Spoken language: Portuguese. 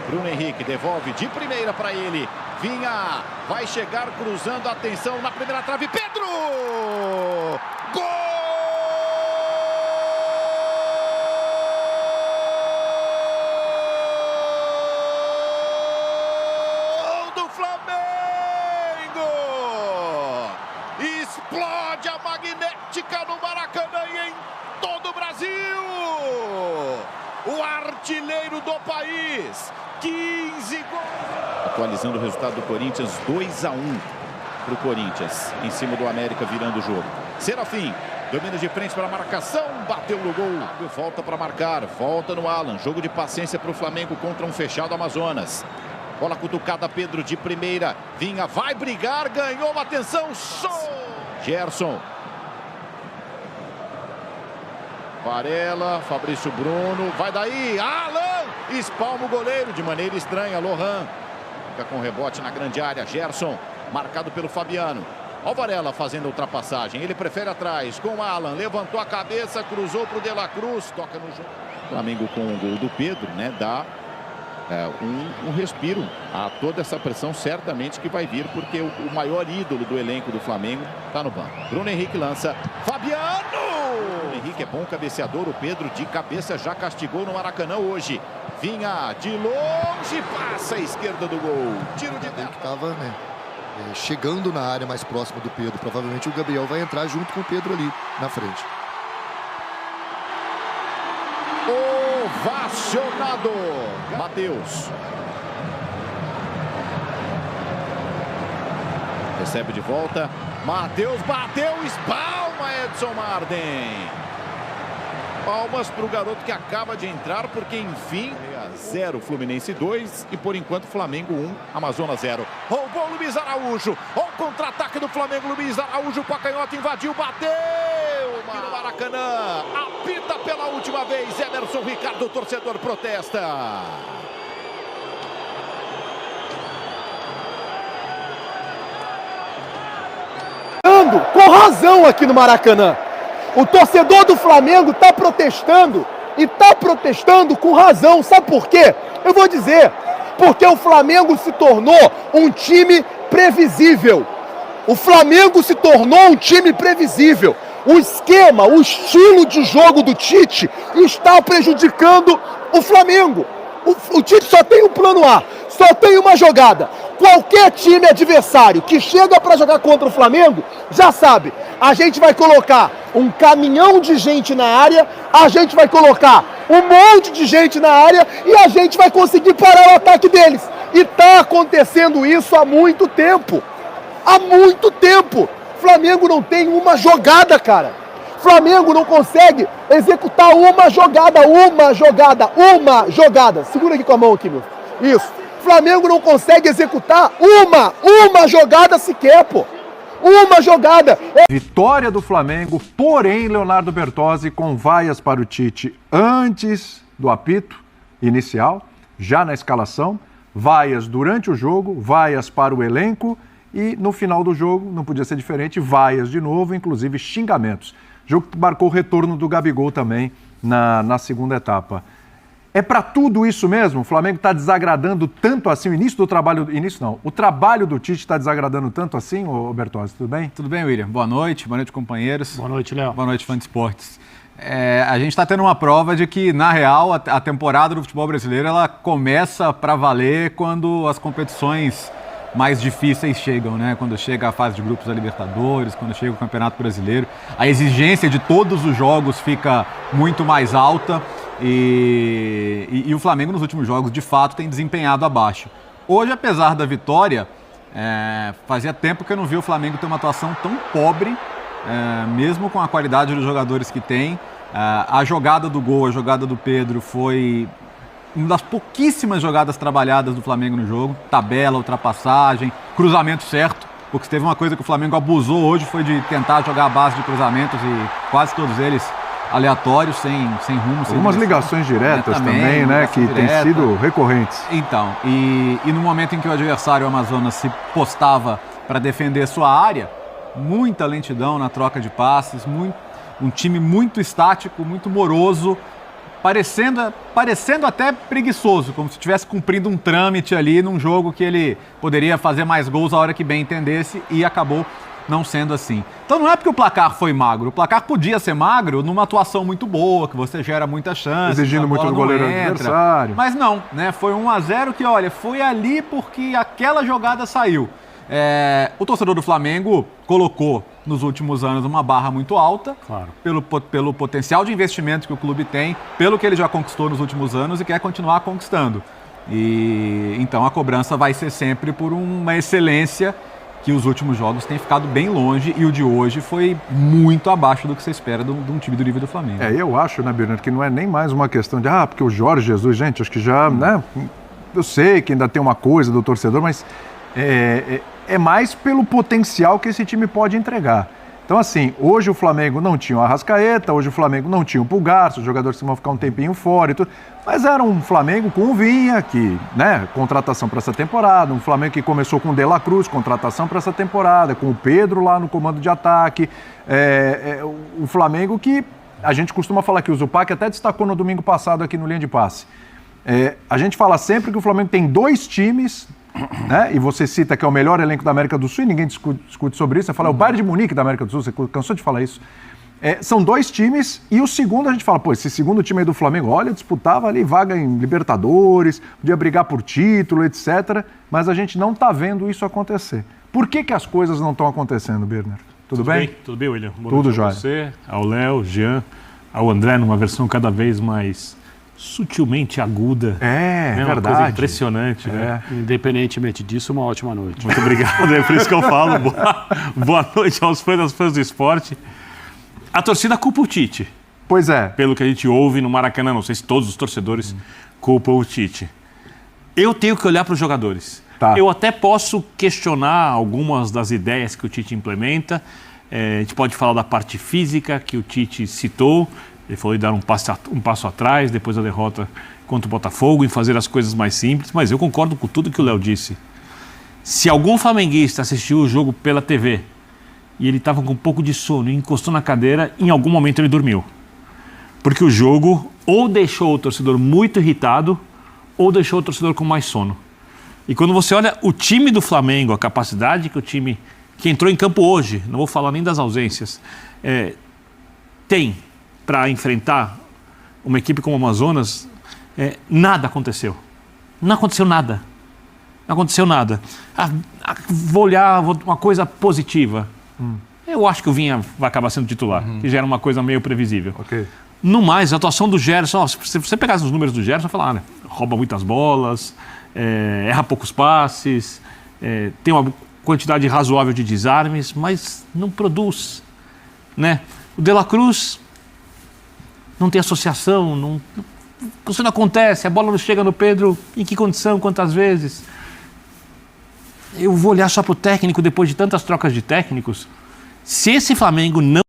Bruno Henrique devolve de primeira para ele. Vinha, vai chegar cruzando, atenção na primeira trave. Pedro! Gol! Explode a magnética no Maracanã e em todo o Brasil. O artilheiro do país, 15 gols. Atualizando o resultado do Corinthians, 2-1 para o Corinthians, em cima do América, virando o jogo. Serafim, domina de frente para a marcação, bateu no gol. Volta para marcar, volta no Alan. Jogo de paciência para o Flamengo contra um fechado Amazonas. Bola cutucada, Pedro de primeira. Vinha, vai brigar, ganhou, atenção, show! Gerson. Varela, Fabrício Bruno, vai daí, Alan! Espalma o goleiro de maneira estranha, Lohan. Fica com rebote na grande área, Gerson, marcado pelo Fabiano. Olha o Varela fazendo a ultrapassagem, ele prefere atrás, com o Alan, levantou a cabeça, cruzou para o De La Cruz, toca no jogo. Flamengo com o gol do Pedro, né, dá um respiro a toda essa pressão, certamente que vai vir, porque o maior ídolo do elenco do Flamengo está no banco. Bruno Henrique lança, Fabiano! Bruno Henrique é bom cabeceador, o Pedro de cabeça já castigou no Maracanã hoje. Vinha de longe, passa à esquerda do gol. Tiro de dentro. Estava, né, chegando na área mais próxima do Pedro. Provavelmente o Gabriel vai entrar junto com o Pedro ali na frente. Ovacionado, Matheus. Recebe de volta, Matheus bateu, espalma Edson Marden. Palmas para o garoto que acaba de entrar, porque enfim, 0 Fluminense 2 e por enquanto Flamengo 1, Amazonas 0. Roubou Luiz Araújo, olha o contra-ataque do Flamengo, Luiz Araújo com a canhota, invadiu, bateu no Maracanã, apita pela última vez, Emerson Ricardo, o torcedor protesta. Com razão aqui no Maracanã. O torcedor do Flamengo está protestando e está protestando com razão. Sabe por quê? Eu vou dizer. Porque o Flamengo se tornou um time previsível. O Flamengo se tornou um time previsível. O esquema, o estilo de jogo do Tite está prejudicando o Flamengo. O Tite só tem um plano A, só tem uma jogada. Qualquer time adversário que chega para jogar contra o Flamengo, já sabe, a gente vai colocar um caminhão de gente na área, a gente vai colocar um monte de gente na área e a gente vai conseguir parar o ataque deles. E tá acontecendo isso há muito tempo. Há muito tempo. Flamengo não tem uma jogada, cara. Flamengo não consegue executar uma jogada. Segura aqui com a mão aqui, meu. Isso. Flamengo não consegue executar uma jogada sequer, pô. Uma jogada. Vitória do Flamengo, porém Leonardo Bertozzi com vaias para o Tite antes do apito inicial, já na escalação, vaias durante o jogo, vaias para o elenco e no final do jogo, não podia ser diferente, vaias de novo, inclusive xingamentos. Jogo que marcou o retorno do Gabigol também na segunda etapa. É para tudo isso mesmo? O Flamengo está desagradando tanto assim? O trabalho do Tite está desagradando tanto assim, ô Bertozzi, tudo bem? Tudo bem, William. Boa noite, companheiros. Boa noite, Léo. Boa noite, fã de esportes. A gente está tendo uma prova de que, na real, a temporada do futebol brasileiro ela começa para valer quando as competições mais difíceis chegam, né? Quando chega a fase de grupos da Libertadores, quando chega o Campeonato Brasileiro. A exigência de todos os jogos fica muito mais alta e o Flamengo nos últimos jogos, de fato, tem desempenhado abaixo. Hoje, apesar da vitória, fazia tempo que eu não vi o Flamengo ter uma atuação tão pobre, mesmo com a qualidade dos jogadores que tem. A jogada do gol, a jogada do Pedro foi uma das pouquíssimas jogadas trabalhadas do Flamengo no jogo. Tabela, ultrapassagem, cruzamento certo, porque se teve uma coisa que o Flamengo abusou hoje foi de tentar jogar a base de cruzamentos e quase todos eles aleatórios, sem rumo. Algumas ligações diretas também, né, que têm sido recorrentes. Então, e no momento em que o adversário, o Amazonas, se postava para defender sua área, muita lentidão na troca de passes, um time muito estático, muito moroso, parecendo até preguiçoso, como se estivesse cumprindo um trâmite ali num jogo que ele poderia fazer mais gols a hora que bem entendesse e acabou não sendo assim. Então não é porque o placar foi magro, o placar podia ser magro numa atuação muito boa, que você gera muita chance. Exigindo muito do goleiro adversário. Mas não, né? Foi 1-0 que, olha, foi ali porque aquela jogada saiu. O torcedor do Flamengo colocou nos últimos anos uma barra muito alta, claro, pelo potencial de investimento que o clube tem, pelo que ele já conquistou nos últimos anos e quer continuar conquistando. E então a cobrança vai ser sempre por uma excelência que os últimos jogos têm ficado bem longe e o de hoje foi muito abaixo do que você espera de um time do nível do Flamengo. Eu acho, né, Birner, que não é nem mais uma questão de porque o Jorge Jesus, gente, acho que já, né, eu sei que ainda tem uma coisa do torcedor, mas é mais pelo potencial que esse time pode entregar. Então, assim, hoje o Flamengo não tinha o Arrascaeta, hoje o Flamengo não tinha o Pulgar, os jogadores vão ficar um tempinho fora e tudo, mas era um Flamengo com o Vinha, que, né, contratação para essa temporada, um Flamengo que começou com o De La Cruz, contratação para essa temporada, com o Pedro lá no comando de ataque, o Flamengo que a gente costuma falar que o Zupac até destacou no domingo passado aqui no Linha de Passe. A gente fala sempre que o Flamengo tem 2 times, né? E você cita que é o melhor elenco da América do Sul e ninguém discute sobre isso. Você fala, é o Bayern de Munique da América do Sul, você cansou de falar isso. São 2 times e o segundo a gente fala, esse segundo time aí do Flamengo, olha, disputava ali vaga em Libertadores, podia brigar por título, etc. Mas a gente não está vendo isso acontecer. Por que as coisas não estão acontecendo, Birner? Tudo bem? Tudo bem, William? Boa Tudo noite jóia. a você, ao Léo, Jean, ao André, numa versão cada vez mais sutilmente aguda. É uma verdade. coisa impressionante, né? Independentemente disso, uma ótima noite. Muito obrigado, é por isso que eu falo. Boa noite aos fãs do esporte. A torcida culpa o Tite. Pois é. Pelo que a gente ouve no Maracanã, não sei se todos os torcedores culpam o Tite. Eu tenho que olhar para os jogadores. Tá. Eu até posso questionar algumas das ideias que o Tite implementa. A gente pode falar da parte física que o Tite citou. Ele falou em dar um passo atrás, depois da derrota contra o Botafogo, em fazer as coisas mais simples. Mas eu concordo com tudo que o Léo disse. Se algum flamenguista assistiu o jogo pela TV e ele estava com um pouco de sono e encostou na cadeira, em algum momento ele dormiu. Porque o jogo ou deixou o torcedor muito irritado ou deixou o torcedor com mais sono. E quando você olha o time do Flamengo, a capacidade que o time que entrou em campo hoje, não vou falar nem das ausências, tem para enfrentar uma equipe como o Amazonas, nada aconteceu. Não aconteceu nada. Não aconteceu nada. Vou olhar uma coisa positiva. Eu acho que o Vinha vai acabar sendo titular, que já era uma coisa meio previsível. Ok. No mais, a atuação do Gerson, se você pegasse os números do Gerson, falar, rouba muitas bolas, erra poucos passes, tem uma quantidade razoável de desarmes, mas não produz, né? O De La Cruz não tem associação, isso não acontece, a bola não chega no Pedro, em que condição, quantas vezes? Eu vou olhar só para o técnico depois de tantas trocas de técnicos. Se esse Flamengo não